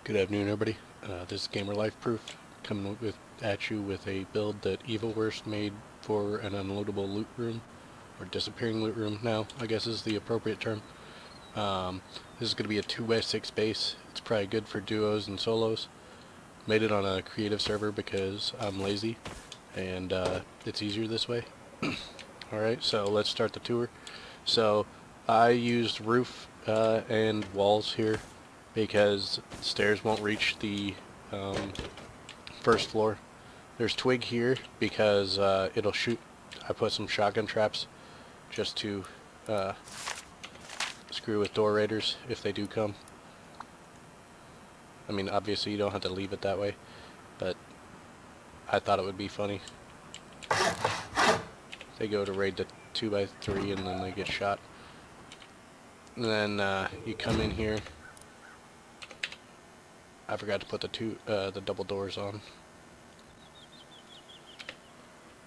Good afternoon, everybody. This is Gamer Life Proof coming at you with a build that evilwurst made for an unloadable loot room, or disappearing loot room now, I guess is the appropriate term. This is going to be a 2x6 base. It's probably good for duos and solos. Made it on a creative server because I'm lazy and it's easier this way. Alright, so let's start the tour. So I used roof and walls here because stairs won't reach the first floor. There's twig here because it'll shoot. I put some shotgun traps just to screw with door raiders if they do come. I mean, obviously you don't have to leave it that way, but I thought it would be funny. They go to raid the 2x3 and then they get shot. And then you come in here. I forgot to put the double doors on.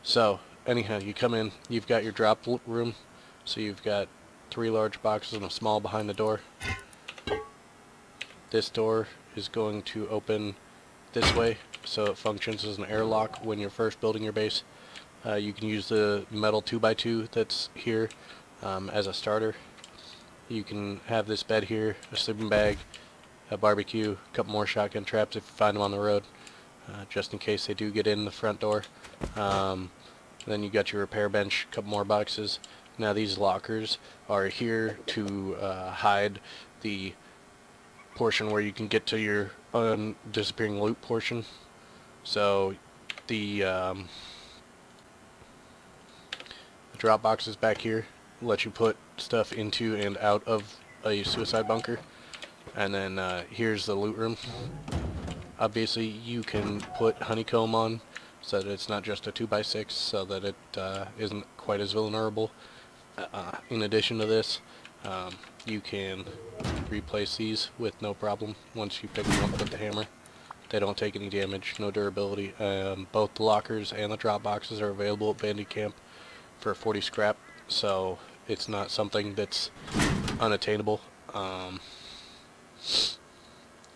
So anyhow, you come in, you've got your drop room, so you've got 3 large boxes and a small behind the door. This door is going to open this way, so it functions as an airlock when you're first building your base. You can use the metal 2x2 that's here as a starter. You can have this bed here, a sleeping bag, a barbecue, a couple more shotgun traps if you find them on the road, just in case they do get in the front door. Then you got your repair bench, a couple more boxes. Now these lockers are here to hide the portion where you can get to your disappearing loot portion. So the drop boxes back here let you put stuff into and out of a suicide bunker. And then here's the loot room. Obviously you can put honeycomb on so that it's not just a 2x6, so that it isn't quite as vulnerable. In addition to this, you can replace these with no problem once you pick them up with the hammer. They don't take any damage, no durability. Both the lockers and the drop boxes are available at Bandit Camp for 40 scrap, so it's not something that's unattainable.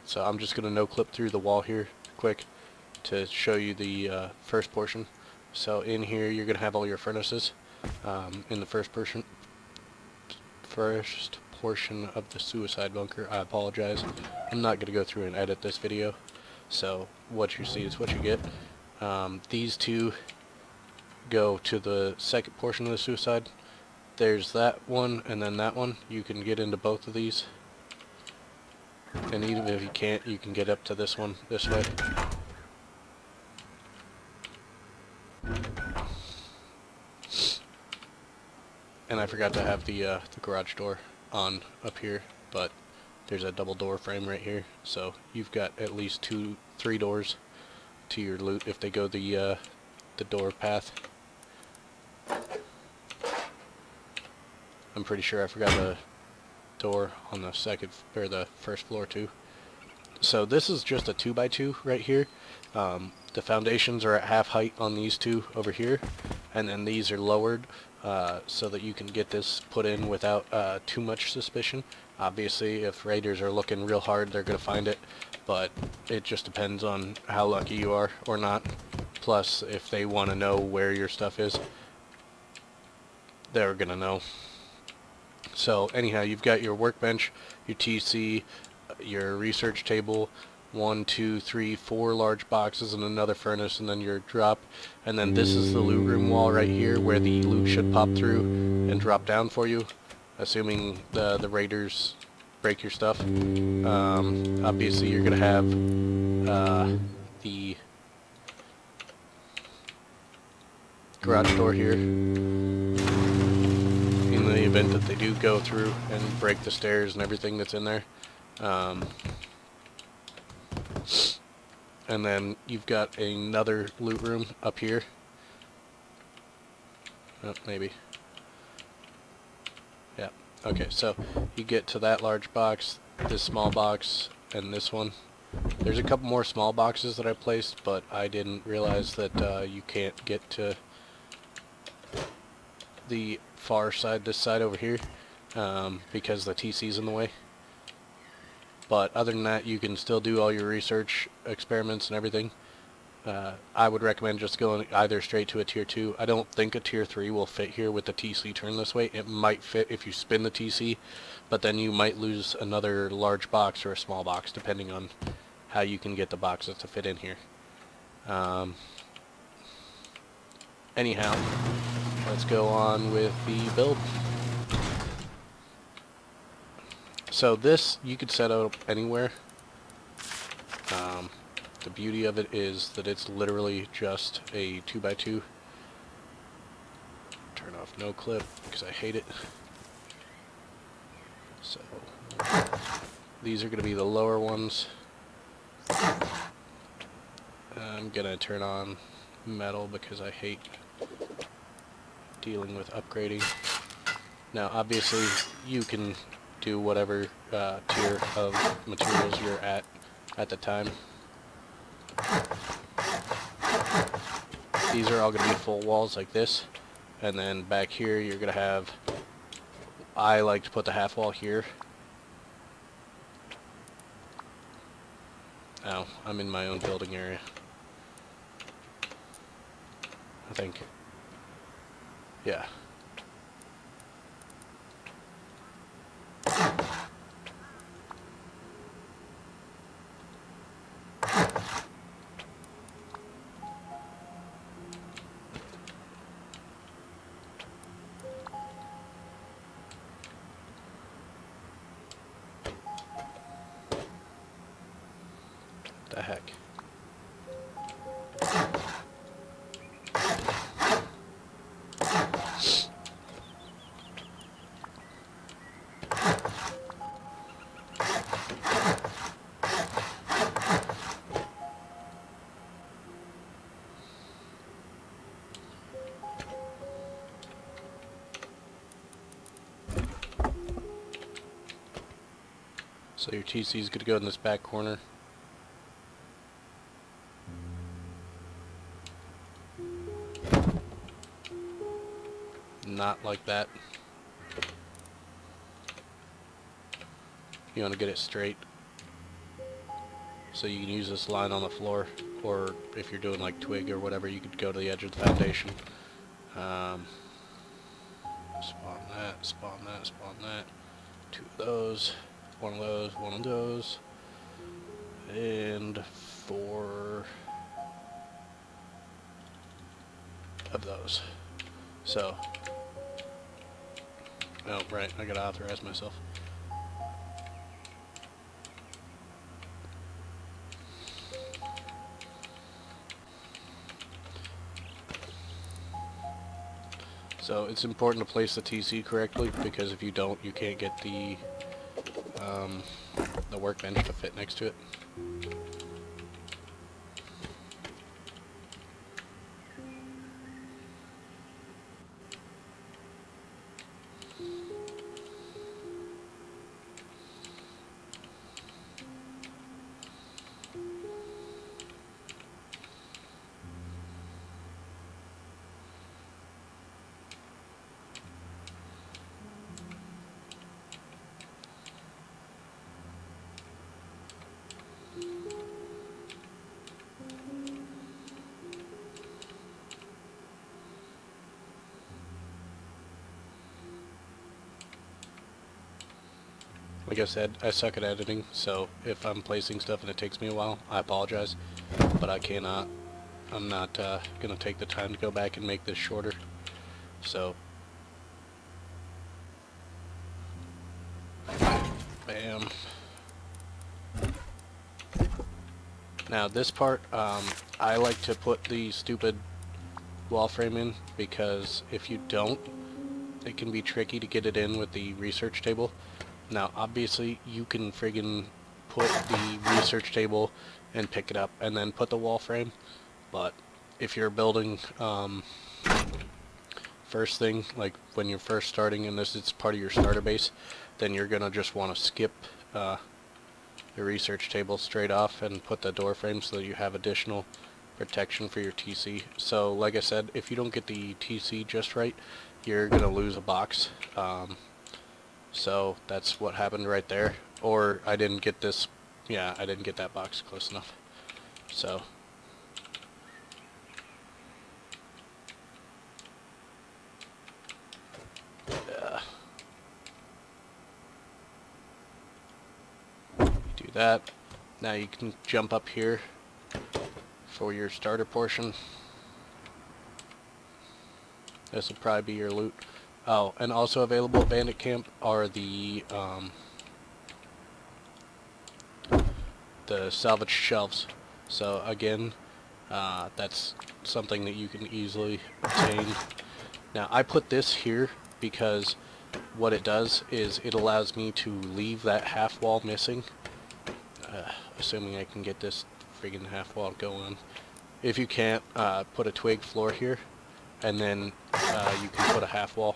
So I'm just going to no-clip through the wall here quick to show you the first portion. So in here you're going to have all your furnaces in the first portion of the suicide bunker. I apologize. I'm not going to go through and edit this video. So what you see is what you get. These two go to the second portion of the suicide. There's that one and then that one. You can get into both of these. And even if you can't, you can get up to this one this way. And I forgot to have the garage door on up here, but there's a double door frame right here, so you've got at least 3 doors to your loot if they go the door path. I'm pretty sure I forgot the door on the the first floor too. So this is just a 2x2 right here. The foundations are at half height on these two over here, and then these are lowered so that you can get this put in without too much suspicion. Obviously, if raiders are looking real hard, they're going to find it, but it just depends on how lucky you are or not. Plus, if they want to know where your stuff is, they're going to know. So anyhow, you've got your workbench, your TC, your research table, 1, 2, 3, 4 large boxes and another furnace, and then your drop. And then this is the loot room wall right here where the loot should pop through and drop down for you, assuming the raiders break your stuff. Obviously you're going to have the garage door here in the event that they do go through and break the stairs and everything that's in there. And then you've got another loot room up here. Oh, maybe. Yeah. Okay, so you get to that large box, this small box, and this one. There's a couple more small boxes that I placed, but I didn't realize that you can't get to the far side, this side over here, because the TC's in the way. But other than that, you can still do all your research experiments and everything. I would recommend just going either straight to a tier 2. I don't think a tier 3 will fit here with the TC turned this way. It might fit if you spin the TC, but then you might lose another large box or a small box depending on how you can get the boxes to fit in here. Anyhow, let's go on with the build. So this you could set up anywhere. The beauty of it is that it's literally just a 2x2. Turn off no clip because I hate it. So these are going to be the lower ones. I'm going to turn on metal because I hate dealing with upgrading. Now obviously you can do whatever tier of materials you're at the time. These are all going to be full walls like this, and then back here you're going to have, I like to put the half wall here. Oh, I'm in my own building area, I think. Yeah. The heck. So your TC is going to go in this back corner. Not like that. You want to get it straight. So you can use this line on the floor, or if you're doing like twig or whatever, you could go to the edge of the foundation. Spawn that, spawn that, spawn that. 2 of those, 1 of those, 1 of those, and 4 of those. So, oh right, I gotta authorize myself. So it's important to place the TC correctly, because if you don't, you can't get the workbench to fit next to it. Like I said, I suck at editing, so if I'm placing stuff and it takes me a while, I apologize, but I'm not gonna take the time to go back and make this shorter. So, bam. Now this part, I like to put the stupid wall frame in, because if you don't, it can be tricky to get it in with the research table. Now obviously you can friggin' put the research table and pick it up and then put the wall frame, but if you're building first thing, like when you're first starting and this is part of your starter base, then you're gonna just want to skip the research table straight off and put the door frame so that you have additional protection for your TC. So like I said, if you don't get the TC just right, you're gonna lose a box. So that's what happened right there. or I didn't get this, yeah, I didn't get that box close enough. So do that. Now you can jump up here for your starter portion. This will probably be your loot. Oh, and also available at Bandit Camp are the salvage shelves. So again, that's something that you can easily obtain. Now I put this here because what it does is it allows me to leave that half wall missing. Assuming I can get this friggin' half wall going. If you can't, put a twig floor here, and then you can put a half wall.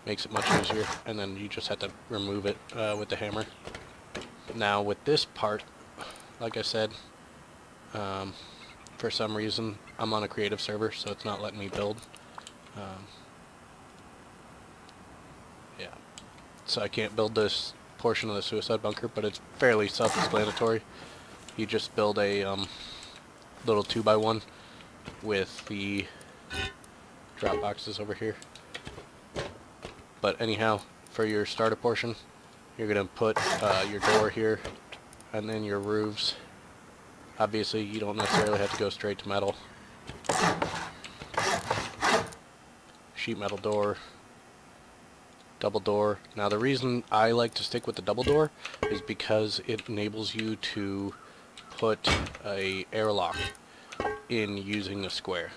Makes it much easier, and then you just have to remove it with the hammer. Now with this part, like I said, for some reason I'm on a creative server, so it's not letting me build. Yeah, so I can't build this portion of the suicide bunker, but it's fairly self-explanatory. You just build a little 2x1 with the drop boxes over here. But anyhow, for your starter portion, you're going to put your door here, and then your roofs. Obviously, you don't necessarily have to go straight to metal. Sheet metal door, double door. Now the reason I like to stick with the double door is because it enables you to put a airlock in using the square.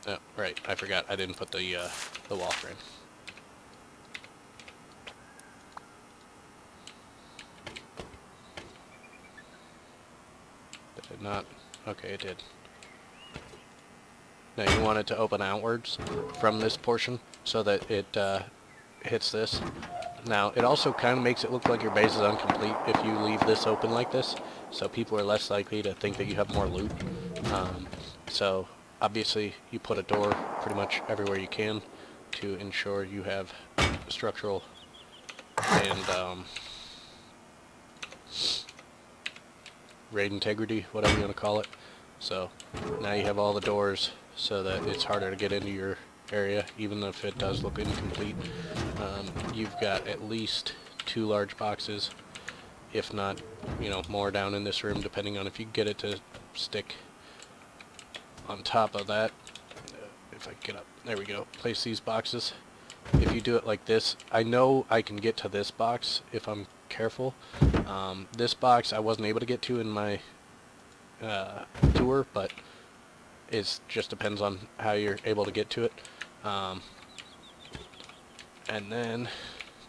Oh, right, I forgot I didn't put the wall frame. Did it not? Okay, it did. Now you want it to open outwards from this portion so that it hits this. Now it also kind of makes it look like your base is incomplete if you leave this open like this, so people are less likely to think that you have more loot. So obviously you put a door pretty much everywhere you can to ensure you have structural and raid integrity, whatever you want to call it. So now you have all the doors so that it's harder to get into your area, even if it does look incomplete. You've got at least 2 large boxes, if not, you know, more down in this room, depending on if you get it to stick on top of that. If I get up, there we go. Place these boxes. If you do it like this, I know I can get to this box if I'm careful. This box I wasn't able to get to in my tour, but it just depends on how you're able to get to it. And then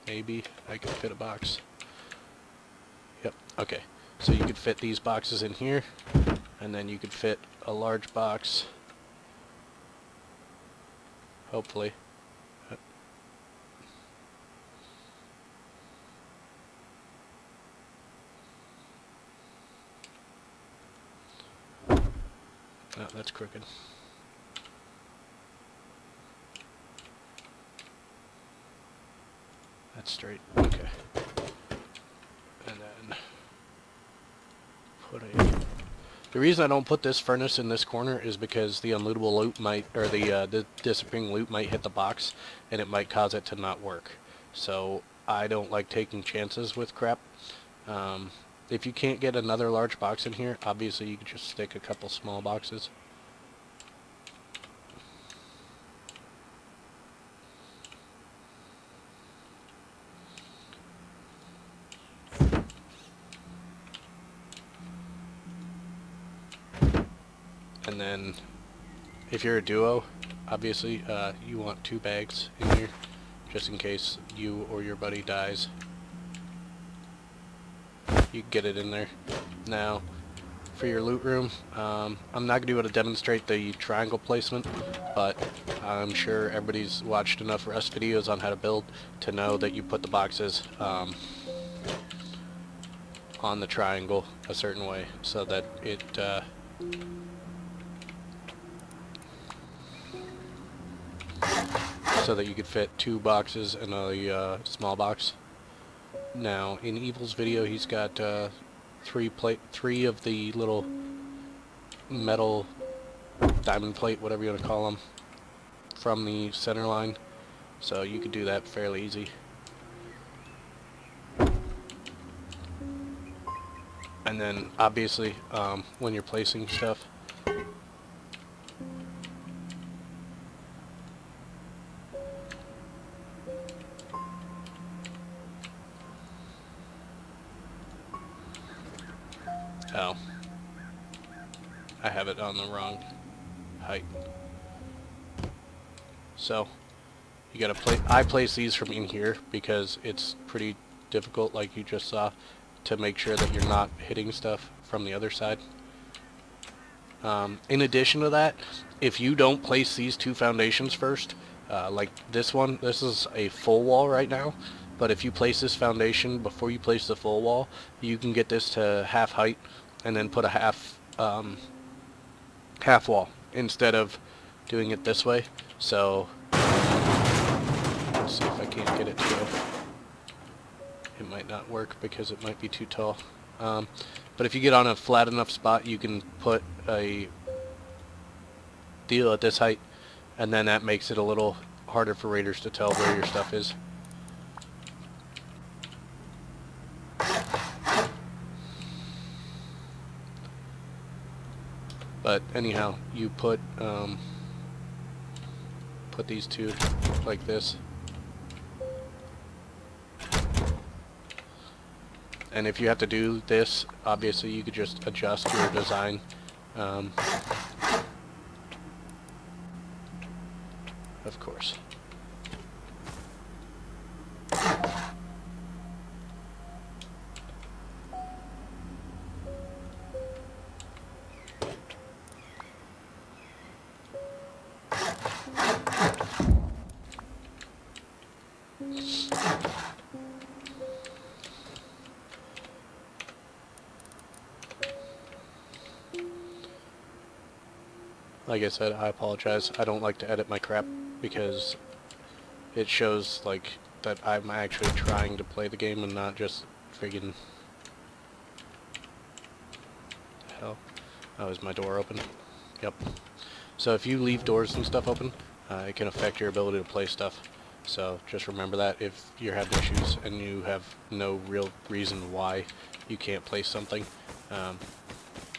maybe I can fit a box. Yep, okay. So you could fit these boxes in here, and then you could fit a large box, hopefully. Oh, that's crooked. That's straight. Okay. And then put a... The reason I don't put this furnace in this corner is because the unlootable loot might, or the disappearing loot might hit the box, and it might cause it to not work. So I don't like taking chances with crap. If you can't get another large box in here, obviously you could just stick a couple small boxes. And then if you're a duo, obviously you want 2 bags in here, just in case you or your buddy dies. You can get it in there. Now, for your loot room, I'm not going to be able to demonstrate the triangle placement, but I'm sure everybody's watched enough Rust videos on how to build to know that you put the boxes on the triangle a certain way so that it so that you could fit 2 boxes in a small box. Now, in Evil's video, he's got three of the little metal diamond plate, whatever you want to call them, from the center line. So you could do that fairly easy. And then, obviously, when you're placing stuff, oh, I have it on the wrong height. So, you gotta I place these from in here because it's pretty difficult, like you just saw, to make sure that you're not hitting stuff from the other side. In addition to that, if you don't place these two foundations first, like this one, this is a full wall right now, but if you place this foundation before you place the full wall, you can get this to half height and then put a half wall instead of doing it this way. So let's see if I can't get it to go. It might not work because it might be too tall. But if you get on a flat enough spot, you can put a deal at this height, and then that makes it a little harder for raiders to tell where your stuff is. But anyhow, you put these two like this. And if you have to do this, obviously you could just adjust your design. Of course. Like I said, I apologize. I don't like to edit my crap because it shows like that I'm actually trying to play the game and not just friggin' hell. Oh, is my door open? Yep. So if you leave doors and stuff open, it can affect your ability to play stuff. So just remember that if you're having issues and you have no real reason why you can't place something.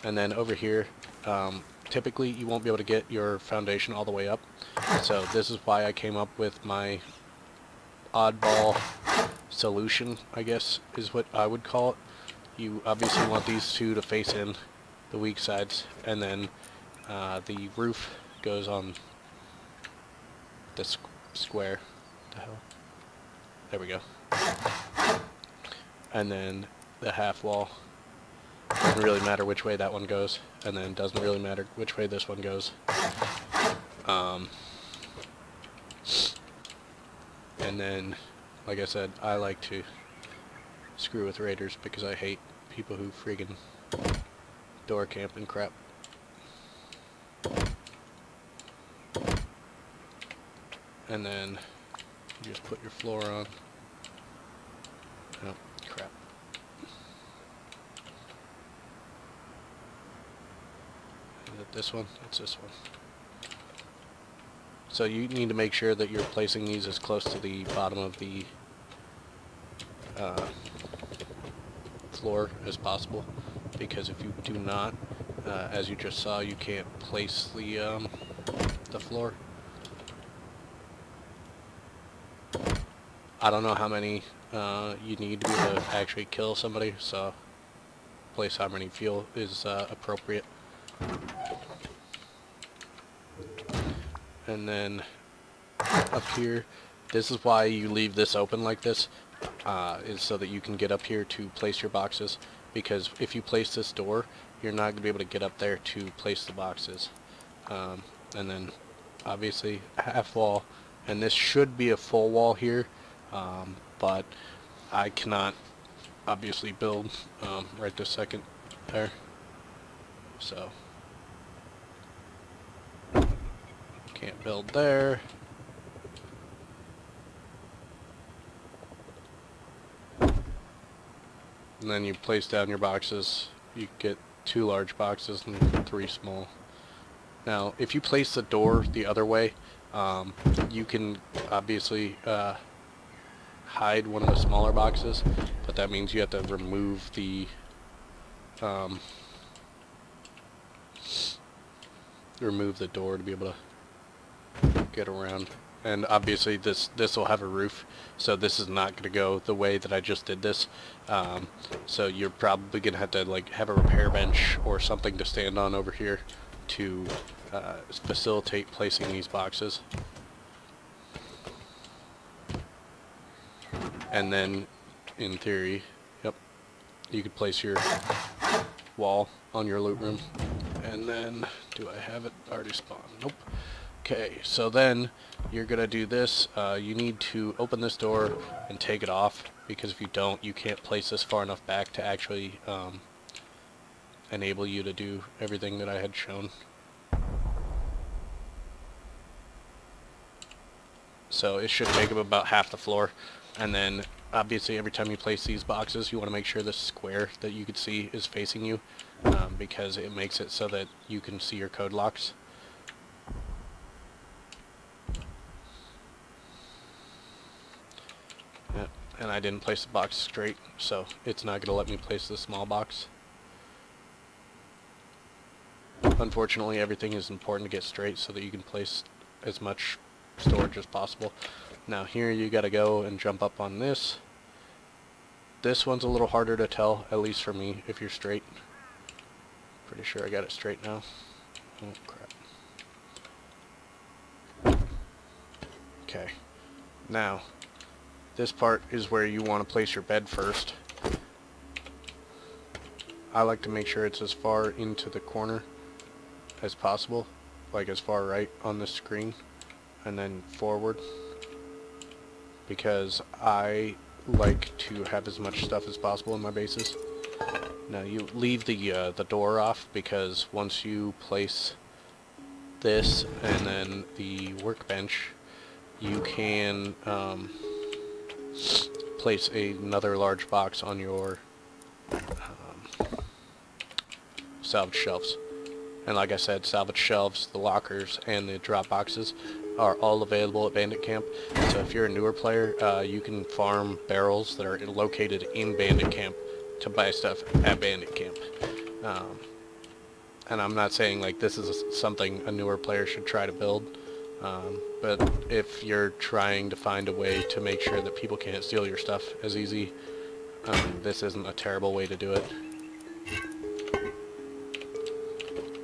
And then over here, typically you won't be able to get your foundation all the way up. So this is why I came up with my oddball solution, I guess is what I would call it. You obviously want these two to face in, the weak sides, and then the roof goes on this square. What the hell? There we go. And then the half wall. Doesn't really matter which way that one goes, and then doesn't really matter which way this one goes. And then, like I said, I like to screw with raiders because I hate people who friggin' door camp and crap. And then you just put your floor on. Oh, crap. Is it this one? It's this one. So you need to make sure that you're placing these as close to the bottom of the floor as possible, because if you do not, as you just saw, you can't place the floor. I don't know how many you need to be able to actually kill somebody, so place how many you feel is appropriate. And then up here, this is why you leave this open like this, is so that you can get up here to place your boxes, because if you place this door, you're not going to be able to get up there to place the boxes. And then obviously half wall, and this should be a full wall here, but I cannot obviously build right this second there, so can't build there. and then you place down your boxes. You get 2 large boxes and 3 small. Now, if you place the door the other way, you can obviously hide one of the smaller boxes, but that means you have to remove the door to be able to get around. And obviously this will have a roof, so this is not going to go the way that I just did this. So you're probably going to have to like have a repair bench or something to stand on over here to facilitate placing these boxes. And then in theory, yep, you could place your wall on your loot room. And then, do I have it already spawned? Nope. Okay, so then you're gonna do this. You need to open this door and take it off, because if you don't, you can't place this far enough back to actually enable you to do everything that I had shown. So it should take up about half the floor. And then obviously every time you place these boxes, you want to make sure the square that you can see is facing you, because it makes it so that you can see your code locks. Yeah, and I didn't place the box straight, so it's not going to let me place the small box. Unfortunately, everything is important to get straight so that you can place as much storage as possible. Now here you gotta go and jump up on this. This one's a little harder to tell, at least for me, if you're straight. Pretty sure I got it straight now. Oh crap. Okay. Now, this part is where you want to place your bed first. I like to make sure it's as far into the corner as possible, like as far right on the screen, and then forward, because I like to have as much stuff as possible in my bases. Now you leave the door off, because once you place this and then the workbench, you can place another large box on your salvage shelves. And like I said, salvage shelves, the lockers, and the drop boxes are all available at Bandit Camp. So if you're a newer player, you can farm barrels that are located in Bandit Camp to buy stuff at Bandit Camp. And I'm not saying like this is something a newer player should try to build, but if you're trying to find a way to make sure that people can't steal your stuff as easy, this isn't a terrible way to do it.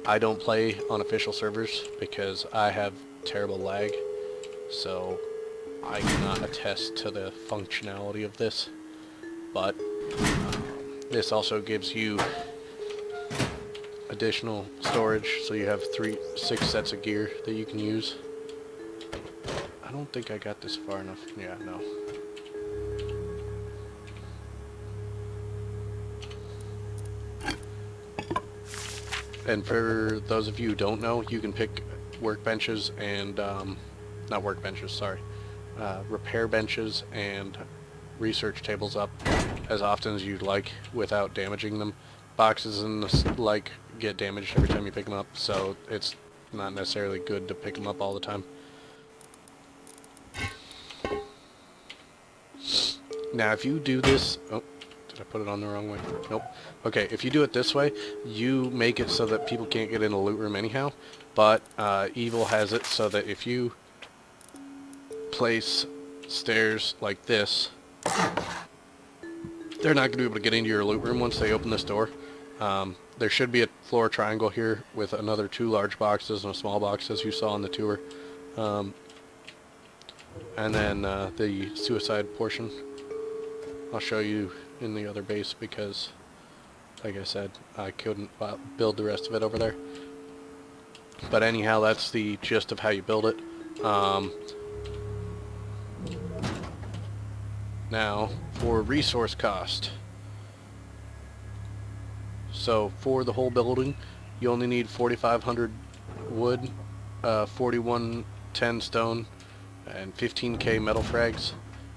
I don't play on official servers because I have terrible lag, so I cannot attest to the functionality of this, but this also gives you additional storage, so you have 6 sets of gear that you can use. I don't think I got this far enough. Yeah, no. And for those of you who don't know, you can pick workbenches and, not workbenches, sorry, repair benches and research tables up as often as you'd like without damaging them. Boxes and the like get damaged every time you pick them up, so it's not necessarily good to pick them up all the time. Now if you do this, oh, did I put it on the wrong way? Nope. Okay, if you do it this way, you make it so that people can't get in the loot room anyhow, but Evil has it so that if you place stairs like this, they're not going to be able to get into your loot room once they open this door. There should be a floor triangle here with another 2 large boxes and a small box, as you saw on the tour. And then the suicide portion I'll show you in the other base, because like I said, I couldn't build the rest of it over there. But anyhow, that's the gist of how you build it. Now for resource cost, so for the whole building you only need 4,500 wood, 4110 stone, and 15k metal frags.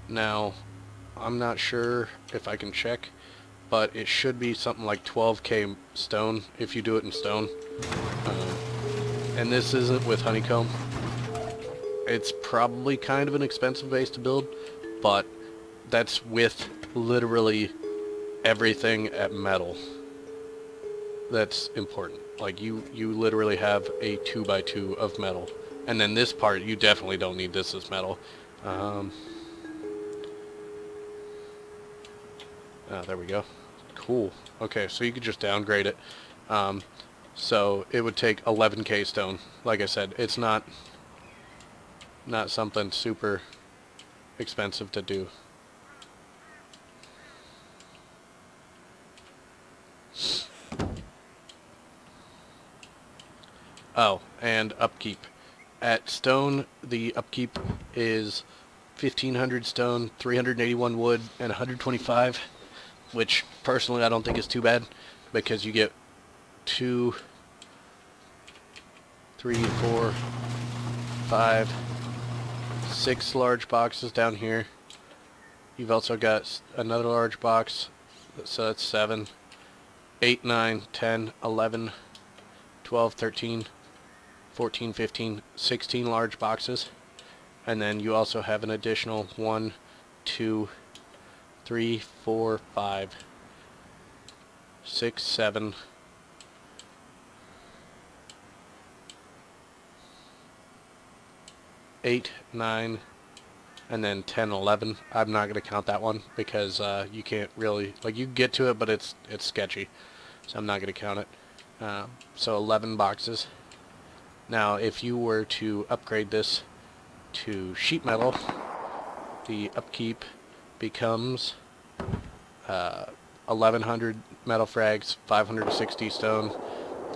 Now I'm not sure if I can check, but it should be something like 12k stone if you do it in stone. And this isn't with honeycomb. It's probably kind of an expensive base to build, but that's with literally everything at metal. That's important. Like, you literally have a 2x2 of metal. And then this part, you definitely don't need this as metal. Oh, there we go. Cool. Okay, so you could just downgrade it. So it would take 11k stone. Like I said, it's not something super expensive to do. Oh, and upkeep. At stone, the upkeep is 1500 stone, 381 wood, and 125, which personally I don't think is too bad, because you get 2, 3, 4, 5, 6 large boxes down here. You've also got another large box, so that's 7, 8, 9, 10, 11, 12, 13, 14, 15, 16 large boxes. And then you also have an additional 1, 2, 3, 4, 5, 6, 7, 8, 9, and then 10, 11. I'm not going to count that one because you can't really, like, you get to it, but it's sketchy, so I'm not going to count it. So 11 boxes. Now, if you were to upgrade this to sheet metal, the upkeep becomes 1100 metal frags, 560 stone,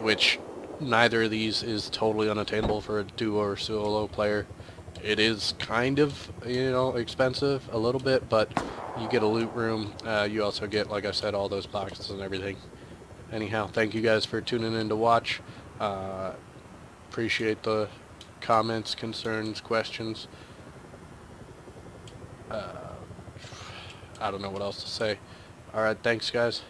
which neither of these is totally unattainable for a duo or solo player. It is kind of, you know, expensive a little bit, but you get a loot room. You also get, like I said, all those boxes and everything. Anyhow, thank you guys for tuning in to watch. Appreciate the comments, concerns, questions. I don't know what else to say. Alright, thanks guys.